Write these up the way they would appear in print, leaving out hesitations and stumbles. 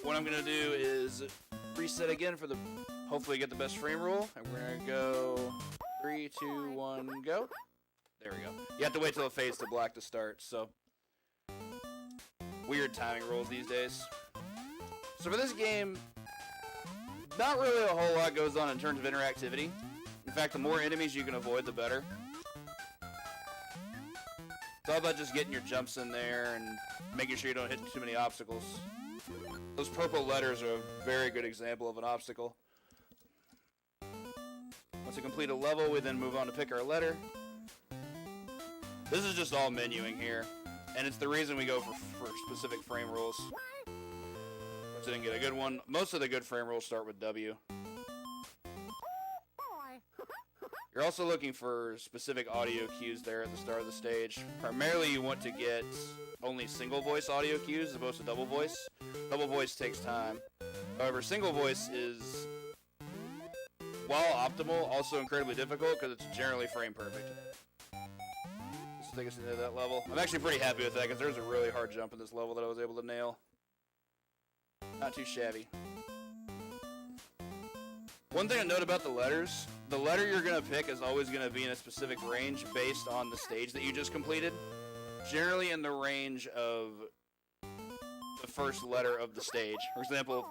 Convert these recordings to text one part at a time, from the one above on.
what I'm going to do is reset again for the, hopefully get the best frame roll. And we're going to go 3, 2, 1, go. There we go. You have to wait till it fades to black to start, so. Weird timing rolls these days. So for this game, not really a whole lot goes on in terms of interactivity. In fact, the more enemies you can avoid, the better. It's all about just getting your jumps in there and making sure you don't hit too many obstacles. Those purple letters are a very good example of an obstacle. Once we complete a level, we then move on to pick our letter. This is just all menuing here, and it's the reason we go for specific frame rules. Which I didn't get a good one. Most of the good frame rules start with W. You're also looking for specific audio cues there at the start of the stage. Primarily you want to get only single voice audio cues as opposed to double voice. Double voice takes time. However, single voice is, while optimal, also incredibly difficult because it's generally frame perfect. This will take us into that level. I'm actually pretty happy with that because there's a really hard jump in this level that I was able to nail. Not too shabby. One thing to note about the letters, the letter you're going to pick is always going to be in a specific range based on the stage that you just completed. Generally in the range of the first letter of the stage. For example,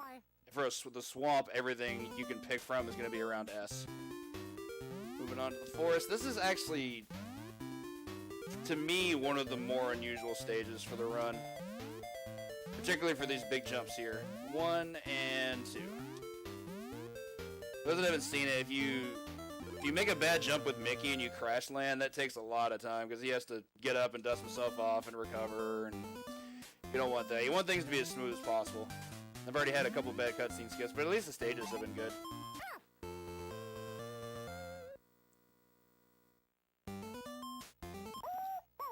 for the swamp, everything you can pick from is going to be around S. Moving on to the forest. This is actually, to me, one of the more unusual stages for the run. Particularly for these big jumps here. 1 and 2. For those that haven't seen it, if you make a bad jump with Mickey and you crash land, that takes a lot of time because he has to get up and dust himself off and recover, and you don't want that. You want things to be as smooth as possible. I've already had a couple bad cutscene skips, but at least the stages have been good.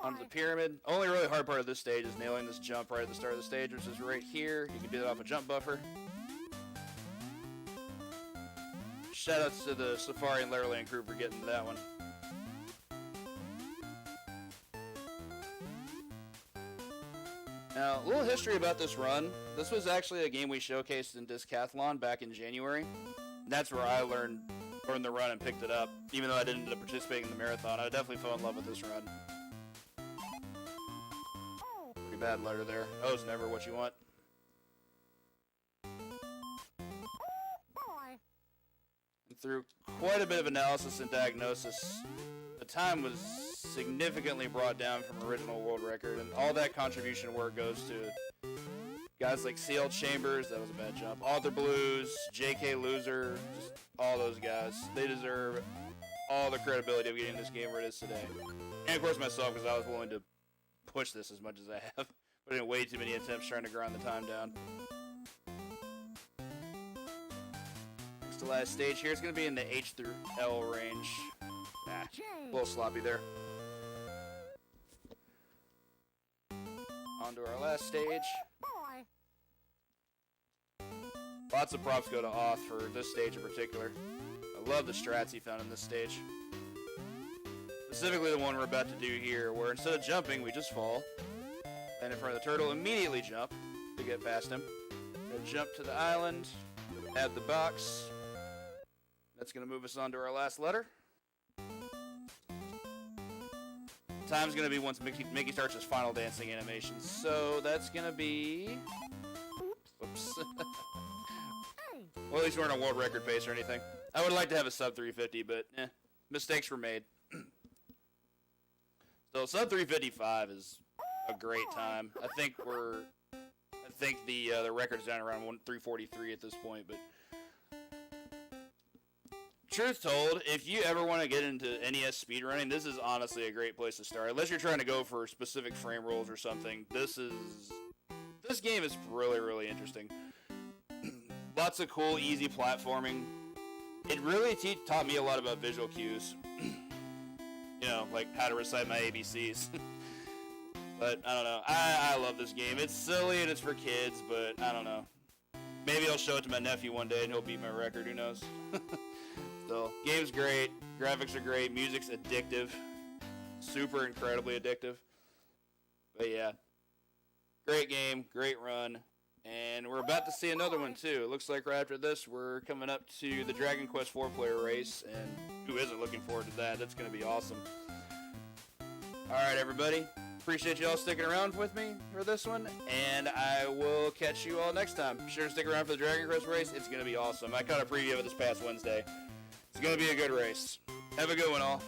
Onto the pyramid. Only really hard part of this stage is nailing this jump right at the start of the stage, which is right here. You can do that off a jump buffer. Shoutouts to the Safari and Letterland crew for getting that one. Now, a little history about this run. This was actually a game we showcased in Discathlon back in January. And that's where I learned the run and picked it up. Even though I didn't end up participating in the marathon, I definitely fell in love with this run. Pretty bad letter there. O's never what you want. Through quite a bit of analysis and diagnosis, the time was significantly brought down from original world record, and all that contribution work goes to guys like CL Chambers, that was a bad jump, Author Blues, JK Loser, just all those guys. They deserve all the credibility of getting this game where it is today. And of course myself, because I was willing to push this as much as I have. Put in way too many attempts trying to grind the time down. The last stage here. It's going to be in the H through L range. Ah, a little sloppy there. On to our last stage. Lots of props go to Auth for this stage in particular. I love the strats he found in this stage. Specifically the one we're about to do here, where instead of jumping, we just fall. And in front of the turtle, immediately jump to get past him. Gonna jump to the island, add the box. That's going to move us on to our last letter. Time's going to be once Mickey starts his final dancing animation. So that's going to be... Oops. Well, at least we're in a world record pace or anything. I would like to have a sub 350, but mistakes were made. So sub 355 is a great time. I think the record's down around 343 at this point, but... Truth told, if you ever want to get into NES speedrunning, this is honestly a great place to start. Unless you're trying to go for specific frame rules or something, this game is really, really interesting. Lots of cool, easy platforming. It really taught me a lot about visual cues. You know, like how to recite my ABCs. But, I don't know. I love this game. It's silly and it's for kids, but I don't know. Maybe I'll show it to my nephew one day and he'll beat my record, who knows. Still, game's great, graphics are great, music's addictive, super incredibly addictive. But yeah, great game, great run, and And we're about to see another one, too. It looks like right after this, we're coming up to the Dragon Quest IV player race. And who isn't looking forward to that? That's going to be awesome. Alright, everybody. Appreciate you all sticking around with me for this one. And I will catch you all next time. Be sure to stick around for the Dragon Quest race. It's going to be awesome. I caught a preview of it this past Wednesday. It's going to be a good race. Have a good one, all.